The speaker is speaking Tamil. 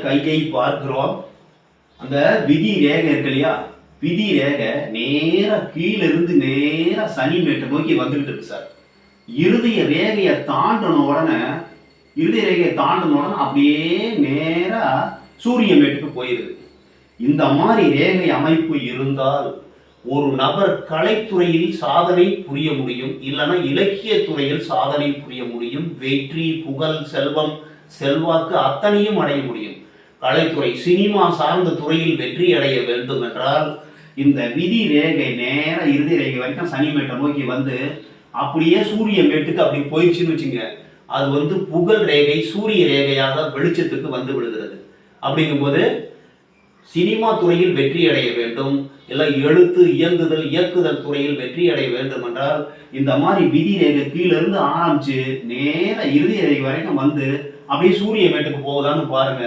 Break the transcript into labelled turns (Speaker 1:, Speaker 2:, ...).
Speaker 1: கையை பார்க்கிறோம். அந்த விதி ரேகை இருக்கு இல்லையா, விதி ரேகை நேரா கீழிருந்து நேரா சனி மேட்டை நோக்கி வந்துகிட்டு இருக்கு சார். இருதய ரேகையை தாண்டின உடனே அப்படியே நேரா சூரிய மேட்டுக்கு போயிருது. இந்த மாதிரி ரேகை அமைப்பு இருந்தால் ஒரு நபர் கலைத்துறையில் சாதனை புரிய முடியும், இல்லைன்னா இலக்கிய துறையில் சாதனை புரிய முடியும், வெற்றி, புகழ், செல்வம், செல்வாக்கு அத்தனையும் அடைய முடியும். கலைத்துறை, சினிமா சார்ந்த துறையில் வெற்றி அடைய வேண்டும் என்றால் இந்த விதி ரேகை நேர இறுதி ரேகை வரைக்கும் சனி மேட்டை நோக்கி வந்து அப்படியே சூரிய மேட்டுக்கு அப்படி போயிடுச்சுன்னு வச்சுங்க, அது புகழ் ரேகை சூரிய ரேகையாக வெளிச்சத்துக்கு வந்து விடுகிறது. அப்படிங்கும்போது சினிமா துறையில் வெற்றி அடைய வேண்டும், இல்லை எழுத்து, இயக்குதல் துறையில் வெற்றி அடைய வேண்டும் என்றால் இந்த மாதிரி விதி ரேகை கீழிருந்து ஆரம்பிச்சு நேர இறுதி ரேகை வரைக்கும் வந்து அப்படியே சூரிய மேட்டுக்கு போகுதான்னு பாருங்க.